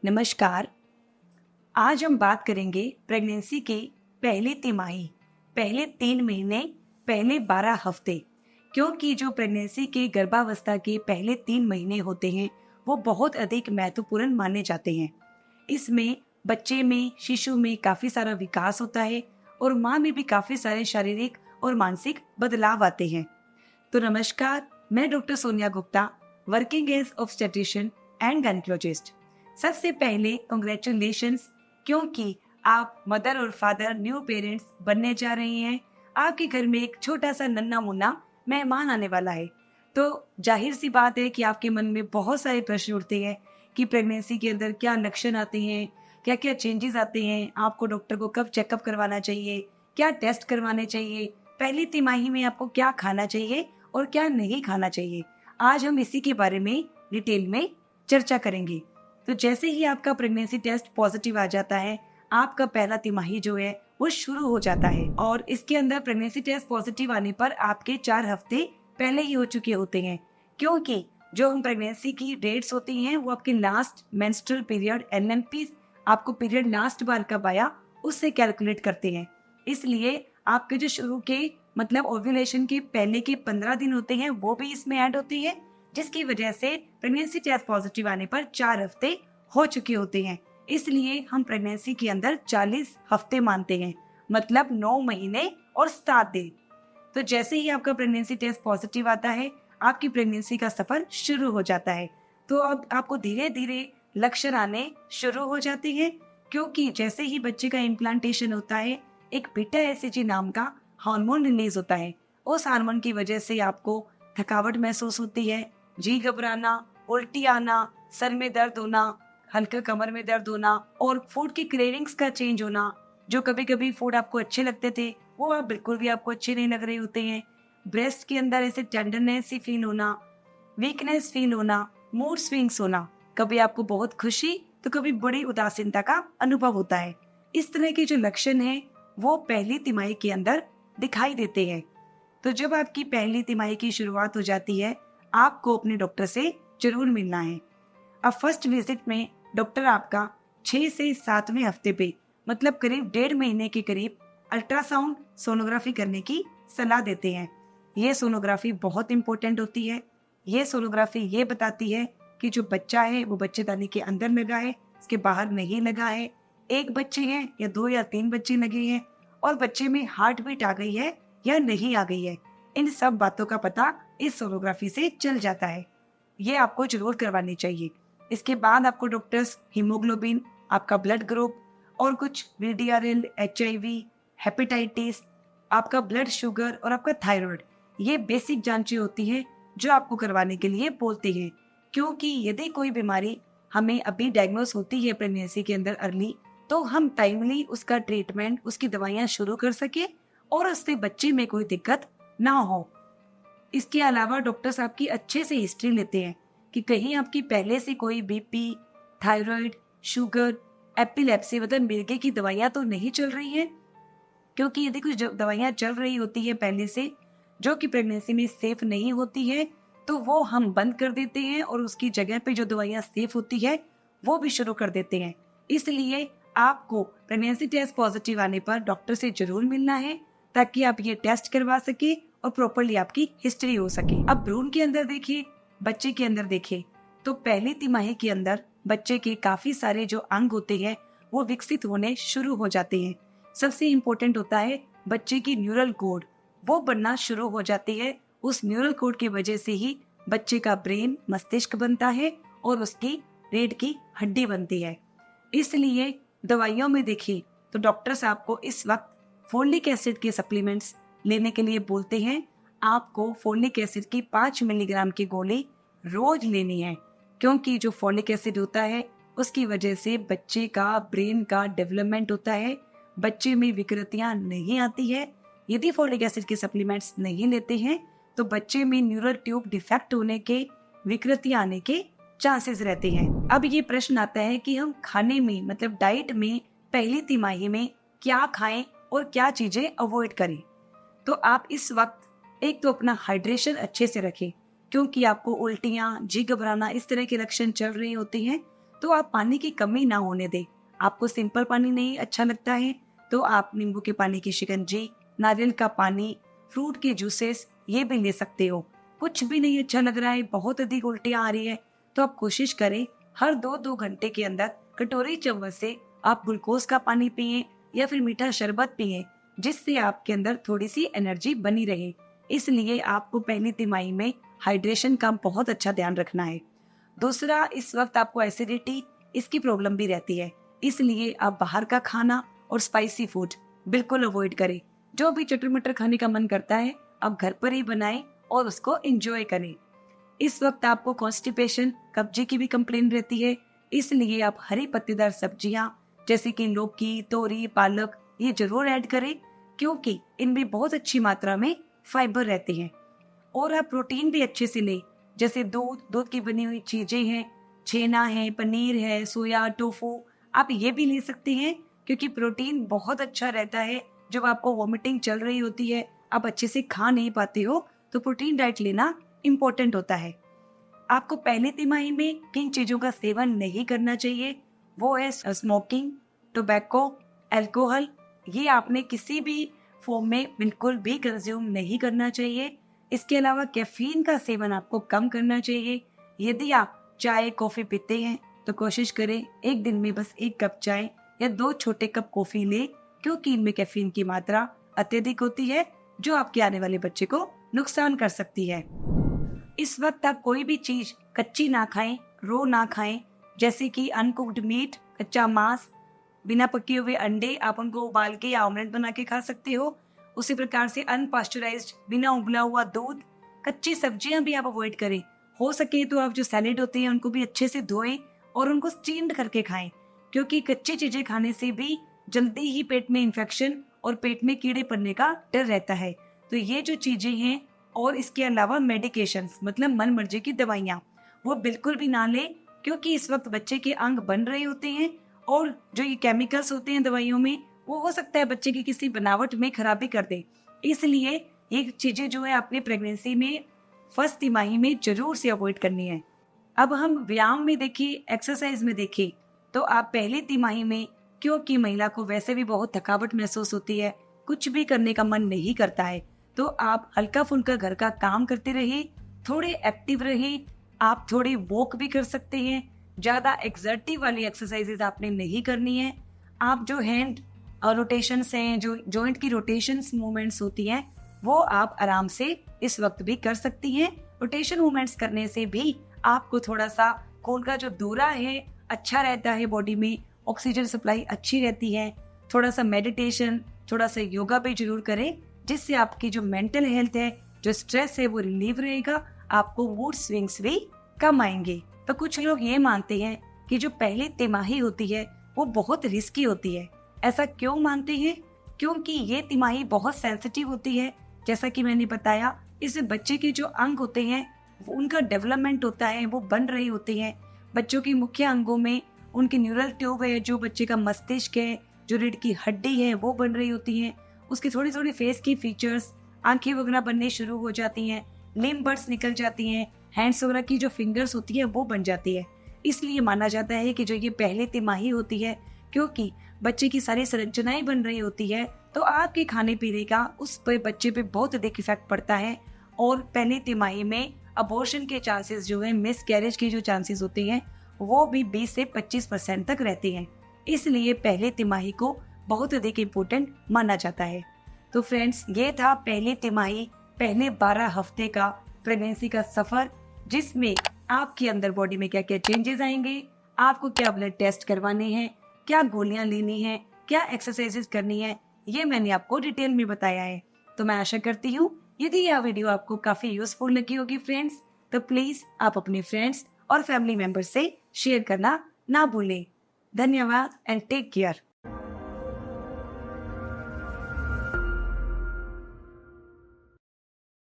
नमस्कार। आज हम बात करेंगे प्रेगनेंसी के पहली तिमाही, पहले 3 महीने, पहले 12 हफ्ते। क्योंकि जो प्रेगनेंसी के गर्भावस्था के पहले 3 महीने होते हैं वो बहुत अधिक महत्वपूर्ण माने जाते हैं। इसमें बच्चे में, शिशु में काफी सारा विकास होता है और माँ में भी काफी सारे शारीरिक और मानसिक बदलाव आते हैं। तो नमस्कार, मैं doctor Sonia Gupta, working as obstetrician and gynaecologist. सबसे पहले कंग्रेचुलेशंस, क्योंकि आप मदर और फादर न्यू पेरेंट्स बनने जा रही हैं। आपके घर में एक छोटा सा नन्हा मुन्ना मेहमान आने वाला है। तो जाहिर सी बात है कि आपके मन में बहुत सारे प्रश्न उठते हैं कि प्रेगनेंसी के अंदर क्या लक्षण आते हैं, क्या क्या चेंजेस आते हैं, आपको डॉक्टर को कब चेकअप करवाना चाहिए, क्या टेस्ट करवाने चाहिए, पहली तिमाही में आपको क्या खाना चाहिए और क्या नहीं खाना चाहिए। आज हम इसी के बारे में डिटेल में चर्चा करेंगे। तो जैसे ही आपका प्रेगनेंसी टेस्ट पॉजिटिव आ जाता है, आपका पहला तिमाही जो है वो शुरू हो जाता है। और इसके अंदर प्रेगनेंसी टेस्ट पॉजिटिव आने पर आपके 4 हफ्ते पहले ही हो चुके होते हैं, क्योंकि जो हम प्रेगनेंसी की डेट्स होती हैं वो आपके लास्ट मेंस्ट्रुअल पीरियड NMP, आपको पीरियड लास्ट बार कब आया उससे कैलकुलेट करते हैं। इसलिए आपके जो शुरू के मतलब ओव्यूलेशन के पहले के 15 दिन होते हैं वो भी इसमें ऐड होते हैं, जिसकी वजह से प्रेगनेंसी टेस्ट पॉजिटिव आने पर 4 हफ्ते हो चुके होते हैं। इसलिए हम प्रेगनेंसी के अंदर 40 हफ्ते मानते हैं, मतलब 9 महीने और 7 दिन। तो जैसे ही आपका प्रेगनेंसी टेस्ट पॉजिटिव आता है, आपकी प्रेगनेंसी का सफर शुरू हो जाता है। तो अब आपको धीरे धीरे लक्षण आने शुरू हो जाते हैं, क्योंकि जैसे ही बच्चे का इम्प्लांटेशन होता है, एक बीटा एसीजी नाम का हार्मोन रिलीज होता है। उस हार्मोन की वजह से आपको थकावट महसूस होती है, जी घबराना, उल्टी आना, सर में दर्द होना, हल्का कमर में दर्द होना और फूड की क्रेविंग्स का चेंज होना। जो कभी कभी फूड आपको अच्छे लगते थे वो अब बिल्कुल भी आपको अच्छे नहीं लग रहे होते हैं। ब्रेस्ट के अंदर ऐसे टेंडरनेस सी फील होना, वीकनेस फील होना, मूड स्विंग्स होना, कभी आपको बहुत खुशी तो कभी बड़ी उदासीनता का अनुभव होता है। इस तरह के जो लक्षण हैं वो पहली तिमाही के अंदर दिखाई देते हैं। तो जब आपकी पहली तिमाही की शुरुआत हो जाती है, आपको अपने डॉक्टर से जरूर मिलना है। अब फर्स्ट विजिट में डॉक्टर आपका 6 से 7वें हफ्ते पे, मतलब करीब 1.5 महीने के करीब अल्ट्रासाउंड सोनोग्राफी करने की सलाह देते हैं। ये सोनोग्राफी बहुत इंपॉर्टेंट होती है। ये सोनोग्राफी ये बताती है कि जो बच्चा है वो बच्चेदानी के अंदर लगा है, इसके बाहर नहीं लगा है, एक बच्चे हैं या 2 या 3 बच्चे लगे हैं, और बच्चे में हार्ट बीट आ गई है या नहीं आ गई है। इन सब बातों का पता इस सोनोग्राफी से चल जाता है। ये आपको जरूर करवानी चाहिए। इसके बाद आपको डॉक्टर्स हीमोग्लोबिन, आपका ब्लड ग्रुप और कुछ VDRL, HIV, हेपेटाइटिस, आपका ब्लड शुगर और आपका थायराइड, ये बेसिक जांचें होती हैं जो आपको करवाने के लिए बोलते हैं। क्योंकि यदि कोई बीमारी हमें अभी डायग्नोस होती है प्रेगनेंसी के अंदर अर्ली, तो हम टाइमली उसका ट्रीटमेंट, उसकी दवाइयाँ शुरू कर सके और उससे बच्चे में कोई दिक्कत ना हो। इसके अलावा डॉक्टर्स आपकी अच्छे से हिस्ट्री लेते हैं कि कहीं आपकी पहले से कोई BP, थायराइड, शुगर, एपिलेप्सी मतलब मिर्गी की दवाइयाँ तो नहीं चल रही हैं। क्योंकि यदि कुछ दवाइयाँ चल रही होती है पहले से जो कि प्रेगनेंसी में सेफ नहीं होती है, तो वो हम बंद कर देते हैं और उसकी जगह पे जो दवाइयाँ सेफ होती है वो भी शुरू कर देते हैं। इसलिए आपको प्रेगनेंसी टेस्ट पॉजिटिव आने पर डॉक्टर से जरूर मिलना है, ताकि आप ये टेस्ट करवा सके और प्रॉपर्ली आपकी हिस्ट्री हो सके। अब भ्रूण के अंदर देखिए, बच्चे के अंदर देखिए, तो पहली तिमाही के अंदर बच्चे के काफी सारे जो अंग होते हैं वो विकसित होने शुरू हो जाते हैं। सबसे इम्पोर्टेंट होता है बच्चे की न्यूरल कोड, वो बनना शुरू हो जाती है। उस न्यूरल कोड की वजह से ही बच्चे का ब्रेन, मस्तिष्क बनता है और उसकी रीढ़ की हड्डी बनती है। इसलिए दवाइयों में देखिए तो डॉक्टर्स आपको इस वक्त फोलिक एसिड के सप्लीमेंट्स लेने के लिए बोलते हैं। आपको फोलिक एसिड की 5 मिलीग्राम की गोली रोज लेनी है, क्योंकि जो फोलिक एसिड होता है उसकी वजह से बच्चे का ब्रेन का डेवलपमेंट होता है, बच्चे में विकृतियां नहीं आती है। यदि फोलिक एसिड के सप्लीमेंट्स नहीं लेते हैं तो बच्चे में न्यूरल ट्यूब डिफेक्ट होने के, विकृतियां आने के चांसेस रहते हैं। अब ये प्रश्न आता है कि हम खाने में मतलब डाइट में पहली तिमाही में क्या खाएं और क्या चीजें अवॉइड करें। तो आप इस वक्त एक तो अपना हाइड्रेशन अच्छे से रखें, क्योंकि आपको उल्टियां, जी घबराना इस तरह के लक्षण चल रहे होते हैं। तो आप पानी की कमी ना होने दें। आपको सिंपल पानी नहीं अच्छा लगता है तो आप नींबू के पानी की शिकंजी, नारियल का पानी, फ्रूट के जूसेस ये भी ले सकते हो। कुछ भी नहीं अच्छा लग रहा है, बहुत अधिक उल्टियाँ आ रही है, तो आप कोशिश करें हर 2-2 घंटे के अंदर कटोरी चम्मच से आप ग्लूकोज का पानी पिए या फिर मीठा शरबत पिए, जिससे आपके अंदर थोड़ी सी एनर्जी बनी रहे। इसलिए आपको पहली तिमाही में हाइड्रेशन का बहुत अच्छा ध्यान रखना है। दूसरा, इस वक्त आपको एसिडिटी इसकी प्रॉब्लम भी रहती है, इसलिए आप बाहर का खाना और स्पाइसी फूड बिल्कुल अवॉइड करें। जो भी चटर मटर खाने का मन करता है आप घर पर ही बनाएं और उसको एंजॉय करें। इस वक्त आपको कॉन्स्टिपेशन, कब्जे की भी कंप्लेन रहती है, इसलिए आप हरी पत्तेदार सब्जियां जैसे कि लौकी, तोरी, पालक ये जरूर ऐड करें, क्योंकि इनमें बहुत अच्छी मात्रा में फाइबर रहते हैं। और आप प्रोटीन भी अच्छे से लें, जैसे दूध की बनी हुई चीजें हैं, छेना है, पनीर है, सोया, टोफू, आप ये भी ले सकते हैं, क्योंकि प्रोटीन बहुत अच्छा रहता है। जब आपको वॉमिटिंग चल रही होती है, आप अच्छे से खा नहीं पाते हो, तो प्रोटीन डाइट लेना इम्पोर्टेंट होता है। आपको पहली तिमाही में किन चीजों का सेवन नहीं करना चाहिए, वो है स्मोकिंग, टोबैको, अल्कोहल, ये आपने किसी भी फॉर्म में बिल्कुल भी कंज्यूम नहीं करना चाहिए। इसके अलावा कैफीन का सेवन आपको कम करना चाहिए। यदि आप चाय कॉफी पीते हैं तो कोशिश करें एक दिन में बस 1 कप चाय या 2 छोटे कप कॉफी ले, क्योंकि इनमें कैफीन की मात्रा अत्यधिक होती है, जो आपके आने वाले बच्चे को नुकसान कर सकती है। इस वक्त आप कोई भी चीज कच्ची ना खाएं, रो ना खाएं, जैसे कि अनकुक्ड मीट, कच्चा मांस, बिना पके हुए अंडे आप उनको उबाल के या ऑमलेट बना के खा सकते हो। उसी प्रकार से अनपास्चराइज्ड, बिना उबला हुआ दूध, कच्ची सब्जियां भी आप अवॉइड करें। हो सके तो आप जो सैलेड होते हैं उनको भी अच्छे से धोएं और उनको स्टीम्ड करके खाएं, क्योंकि कच्ची चीजें खाने से भी जल्दी ही पेट में इन्फेक्शन और पेट में कीड़े पड़ने का डर रहता है। तो ये जो चीजें हैं, और इसके अलावा मेडिकेशंस मतलब मन मर्जी की दवाइयाँ वो बिल्कुल भी ना ले, क्योंकि इस वक्त बच्चे के अंग बन रहे होते हैं और जो ये केमिकल्स होते हैं दवाइयों में, वो हो सकता है बच्चे की किसी बनावट में खराबी कर दे। इसलिए ये चीजें जो है अपनी प्रेगनेंसी में फर्स्ट तिमाही में जरूर से अवॉइड करनी है। अब हम व्यायाम में देखिए, एक्सरसाइज में देखिए, तो आप पहली तिमाही में, क्योंकि महिला को वैसे भी बहुत थकावट महसूस होती है, कुछ भी करने का मन नहीं करता है, तो आप हल्का फुल्का घर का काम करते रहिए, थोड़े एक्टिव रहिए। आप थोड़ी वॉक भी कर सकते हैं, ज्यादा एक्सर्टिव वाली एक्सरसाइजेज आपने नहीं करनी है। आप जो हैंड रोटेशंस हैं, जो जॉइंट की रोटेशंस मूवमेंट्स होती हैं, वो आप आराम से इस वक्त भी कर सकती हैं। रोटेशन मूवमेंट्स करने से भी आपको थोड़ा सा खून का जो दौरा है अच्छा रहता है, बॉडी में ऑक्सीजन सप्लाई अच्छी रहती है। थोड़ा सा मेडिटेशन, थोड़ा सा योगा भी जरूर करें, जिससे आपकी जो मेंटल हेल्थ है, जो स्ट्रेस है, वो रिलीव रहेगा, आपको मूड स्विंग्स भी कम आएंगे। तो कुछ लोग ये मानते हैं कि जो पहली तिमाही होती है वो बहुत रिस्की होती है। ऐसा क्यों मानते हैं? क्योंकि ये तिमाही बहुत सेंसिटिव होती है। जैसा कि मैंने बताया, इसमें बच्चे के जो अंग होते हैं उनका डेवलपमेंट होता है, वो बन रहे होते हैं। बच्चों के मुख्य अंगों में उनकी न्यूरल ट्यूब है, जो बच्चे का मस्तिष्क है, जो रीढ़ की हड्डी है, वो बन रही होती है। उसकी थोड़ी थोड़ी फेस की फीचर्स, आंखें वगैरह बनने शुरू हो जाती हैं, लिम्ब बर्ड्स निकल जाती हैं, हैंड्स वगैरह की जो फिंगर्स होती है वो बन जाती है। इसलिए माना जाता है कि जो ये पहली तिमाही होती है, क्योंकि बच्चे की सारी संरचनाएं बन रही होती है, तो आपके खाने पीने का उस पर बच्चे पे बहुत अधिक इफेक्ट पड़ता है। और पहली तिमाही में अबॉर्शन के चांसेस जो है, मिस कैरेज के जो चांसेस होते हैं, वो भी 20 से 25% तक रहते हैं। इसलिए पहले तिमाही को बहुत अधिक इम्पोर्टेंट माना जाता है। तो फ्रेंड्स, ये था पहली तिमाही, पहले 12 हफ्ते का प्रेगनेंसी का सफर, जिसमें आपके अंदर बॉडी में क्या क्या चेंजेस आएंगे, आपको क्या ब्लड टेस्ट करवाने हैं, क्या गोलियां लेनी है, क्या एक्सरसाइजेस करनी है, ये मैंने आपको डिटेल में बताया है। तो मैं आशा करती हूँ यदि यह वीडियो आपको काफी यूजफुल लगी होगी फ्रेंड्स, तो प्लीज आप अपने फ्रेंड्स और फैमिली मेंबर्स से शेयर करना ना भूलें। धन्यवाद एंड टेक केयर।